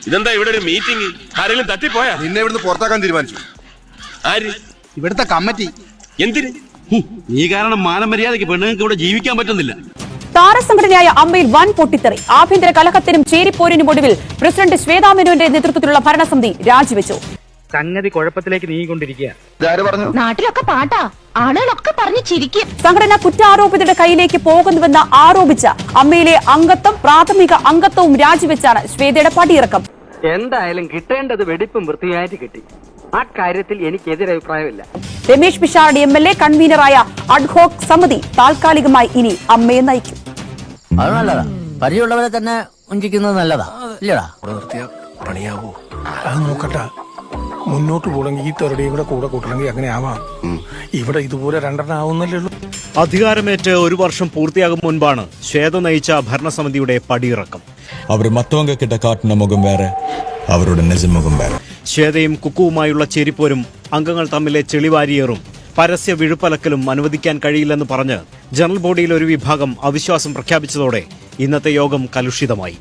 ഇതെന്താ ഇവിടെ ഒരു മീറ്റിംഗ്? ആരെങ്കിലും തട്ടിപ്പോയാ? നിന്നെ ഇവിടുന്ന് പുറത്താക്കാൻ തീരുമാനിച്ചു. ആര്? ഇവിടുത്തെ കമ്മിറ്റി. എന്തിന്? നീ കാരണം മാനമര്യാദയ്ക്ക് പെണ്ണുങ്ങൾക്ക് ഇവിടെ ജീവിക്കാൻ പറ്റുന്നില്ല. താരസംഘടനയായ അമ്മയിൽ വൻ പൊട്ടിത്തെറി. ആഭ്യന്തര കലഹത്തിനും ചേരിപ്പോരിനും ഒടുവിൽ പ്രസിഡന്റ് ശ്വേതാ മേനോന്റെ നേതൃത്വത്തിലുള്ള ഭരണസമിതി രാജിവെച്ചു. സംഗതി കുഴപ്പത്തിലേക്ക് നീങ്ങിക്കൊണ്ടിരിക്കുക. നാട്ടിലൊക്കെ പാട്ടാ, ആളുകളൊക്കെ പറഞ്ഞു ചിരിക്കും. സംഘടന കുറ്റാരോപിതരുടെ കയ്യിലേക്ക് പോകുന്നുവെന്ന് ആരോപിച്ച അമ്മയിലെ അംഗത്വം, പ്രാഥമിക അംഗത്വവും രാജിവെച്ചാണ് ശ്വേതയുടെ പടിയിറക്കം. എന്തായാലും കിട്ടേണ്ടത് വെടിപ്പും വൃത്തിയായിട്ട് കിട്ടി. ആ കാര്യത്തിൽ എനിക്ക് എതിരഭിപ്രായമില്ല. രമേശ് പിഷാരടി MLA കൺവീനറായ അഡ്ഹോക് സമിതി താൽക്കാലികമായി ഇനി അമ്മയെ നയിക്കും. അത് നല്ലതാ. പരിചയമുള്ളവരെ തന്നെ ഉഞ്ചിക്കുന്നത് നല്ലതാ, ഇല്ലടാ? പണിയാവോ? അത് നോക്കട്ടെ. മുന്നോട്ട് പോകണമെങ്കിൽ ഈ തെരടിയും കൂടെ കൂട്ടണമെങ്കിൽ അങ്ങനെ ആവാം. ഇവിടെ ഇതുപോലെ രണ്ടെണ്ണം ആവുന്നല്ലേ ഉള്ളൂ. അധികാരമേറ്റ് 1 വർഷം പൂർത്തിയാകും മുൻപാണ് ശ്വേത നയിച്ച ഭരണസമിതിയുടെ പടിയിറക്കം. അവർ മറ്റവങ്ക കിട്ട കാട്ടിന മുഖം വേറെ, അവരുടെ നിജമുഖം വേറെ. ശ്വേതയും കുക്കുവുമായുള്ള ചേരിപ്പോരും അംഗങ്ങൾ തമ്മിലെ ചെളിവാരിയേറും പരസ്യ വിഴുപ്പലക്കലും അനുവദിക്കാൻ കഴിയില്ലെന്ന് പറഞ്ഞ് ജനറൽ ബോഡിയിൽ ഒരു വിഭാഗം അവിശ്വാസം പ്രഖ്യാപിച്ചതോടെ ഇന്നത്തെ യോഗം കലുഷിതമായി.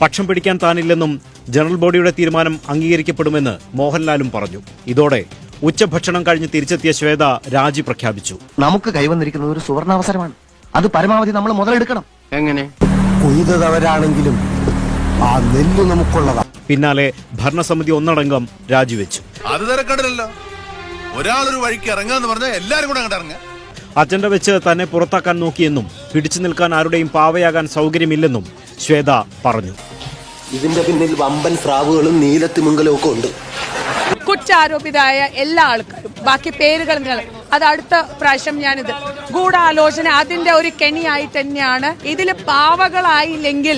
പക്ഷം പിടിക്കാൻ താനില്ലെന്നും ജനറൽ ബോഡിയുടെ തീരുമാനം അംഗീകരിക്കപ്പെടുമെന്ന് മോഹൻലാലും പറഞ്ഞു. ഇതോടെ ഉച്ചഭക്ഷണം കഴിഞ്ഞ് തിരിച്ചെത്തിയ ശ്വേത രാജി പ്രഖ്യാപിച്ചു. നമുക്ക് കൈവന്നിരിക്കുന്നത് ഒരു സുവർണാവസരമാണ്. അത് പരമാവധി നമ്മൾ മുതലെടുക്കണം. എങ്ങനെ? കൊയ്തവരാണെങ്കിലും ആ നെല്ല് നമുക്കുള്ളതാ. പിന്നാലെ ഭരണസമിതി ഒന്നടങ്കം രാജിവെച്ചു. അത് തിരക്കടലല്ലോ. ഒരാളൊരു വഴിക്ക് ഇറങ്ങാന്ന് പറഞ്ഞാൽ എല്ലാരും കൂടെ അങ്ങോട്ട് ഇറങ്ങാം. അജണ്ട വെച്ച് തന്നെ പുറത്താക്കാൻ നോക്കിയെന്നും പിടിച്ചു നിൽക്കാൻ ആരുടെയും പാവയാകാൻ സൗകര്യമില്ലെന്നും ശ്വേത പറഞ്ഞു. ഇതിന്റെ പിന്നിൽ വമ്പൻ സ്രാവുകളും നീലത്തിമിംഗലവും ഒക്കെ ഉണ്ട്. കുറ്റാരോപിതരായ എല്ലാ ആൾക്കാരും, ബാക്കി പേരുകൾ അത് അടുത്ത പ്രാവശ്യം ഞാനിത് ഗൂഢാലോചന അതിന്റെ ഒരു കെണിയായിട്ട് തന്നെയാണ്. ഇതിൽ പാവകളായില്ലെങ്കിൽ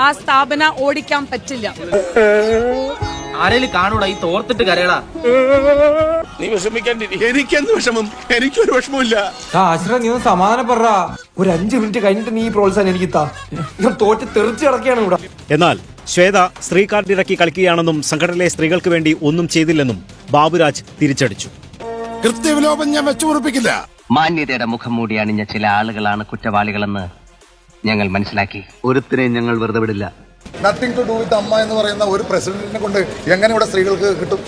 ആ സ്ഥാപനം ഓടിക്കാൻ പറ്റില്ല. ആരേലും കാണൂടാ ഈ തോർത്തിട്ട് കരയടാ. നീ വിഷമിക്കാണ്ടിരി. എനിക്കെന്ത് വിഷമം? എനിക്കൊരു വിഷമമില്ല. നീ ഒന്ന് സമാധാനപ്പെടാ. ഒരു 5 മിനിറ്റ് കഴിഞ്ഞിട്ട് നീ പ്രോത്സാഹനം എനിക്ക് തോറ്റ് തെറിച്ച് കിടക്കുകയാണ് ഇവിടെ. എന്നാൽ ശ്വേത സ്ത്രീ കാർഡ് ഇറക്കി കളിക്കുകയാണെന്നും സംഘടനയിലെ സ്ത്രീകൾക്ക് വേണ്ടി ഒന്നും ചെയ്തില്ലെന്നും ബാബുരാജ് തിരിച്ചടിച്ചു. കൃത്യവിലോപം ഞാൻ വെച്ചുറപ്പിക്കില്ല. മാന്യതയുടെ മുഖം മൂടി അണിഞ്ഞ ചില ആളുകളാണ് കുറ്റവാളികളെന്ന് ഞങ്ങൾ മനസ്സിലാക്കി. ഒരുത്തിനെയും ഞങ്ങൾ വെറുതെ വിടില്ല. നത്തിങ് ടു ഡു വിത്ത് അമ്മ എന്ന് പറയുന്ന ഒരു പ്രസിഡന്റിനെ കൊണ്ട് എങ്ങനെ ഇവിടെ സ്ത്രീകൾക്ക് കിട്ടും?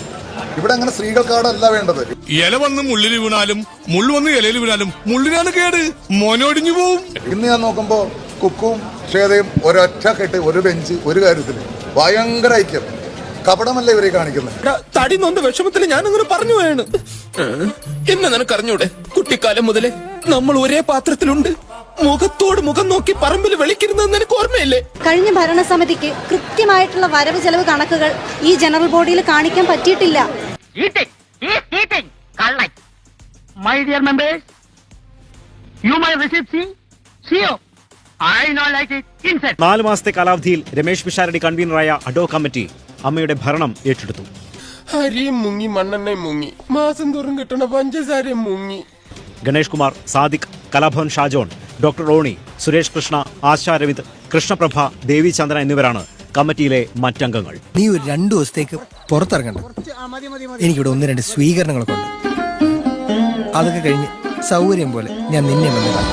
ഇവിടെ അങ്ങനെ സ്ത്രീകൾക്കാടല്ല വേണ്ടത്. ഇല വന്ന് മുള്ളിൽ വീണാലും മുള്ളു വന്ന് ഇലയിൽ വീണാലും മുള്ളിനാണ് കേട്, മോനൊടിഞ്ഞു പോവും. ഇന്ന് ഞാൻ നോക്കുമ്പോ കുക്കും ശ്വേതയും ഒരൊറ്റ കെട്ട്, ഒരു ബെഞ്ച്, ഒരു കാര്യത്തില് ഭയങ്കര ഐക്യം. കപടമല്ല ഇവരെ കാണിക്കുന്നത്. തടി നൊന്ത വിഷമത്തിൽ ഞാനങ്ങനെ പറഞ്ഞു പോയാണ്. എന്നെ നിനക്കറിഞ്ഞൂടെ? കുട്ടിക്കാലം മുതലേ നമ്മൾ ഒരേ പാത്രത്തിലുണ്ട്. മുഖത്തോട് മുഖം നോക്കി പറമ്പിൽ വിളിക്കുന്നത് നിനക്ക് ഓർമ്മയില്ലേ? കഴിഞ്ഞ ഭരണസമിതിക്ക് കൃത്യമായിട്ടുള്ള വരവ് ചെലവ് കണക്കുകൾ ഈ ജനറൽ ബോഡിയിൽ കാണിക്കാൻ പറ്റിയിട്ടില്ല. 4 മാസത്തെ കാലാവധിയിൽ രമേശ് പിഷാരടി കൺവീനറായ അഡോ കമ്മിറ്റി അമ്മയുടെ ഭരണം ഏറ്റെടുത്തു. അരിയും മുങ്ങി, മണ്ണെണ്ണയും മുങ്ങി, മാസം തോറും കിട്ടണ പഞ്ചസാരയും മുങ്ങി. ഗണേഷ് കുമാർ, സാദിഖ്, കലാഭവൻ ഷാജോൺ, ഡോക്ടർ റോണി, സുരേഷ് കൃഷ്ണ, ആശാ രവിന്ദ്, കൃഷ്ണപ്രഭ, ദേവി ചന്ദ്രൻ എന്നിവരാണ് കമ്മിറ്റിയിലെ മറ്റംഗങ്ങൾ. നീ ഒരു 2 ദിവസത്തേക്ക് പുറത്തിറങ്ങണ്ട. എനിക്കിവിടെ 1-2 സ്വീകരണങ്ങളൊക്കെ ഉണ്ട്. അതൊക്കെ കഴിഞ്ഞ് സൗകര്യം പോലെ ഞാൻ നിന്നെ വന്നതാണ്.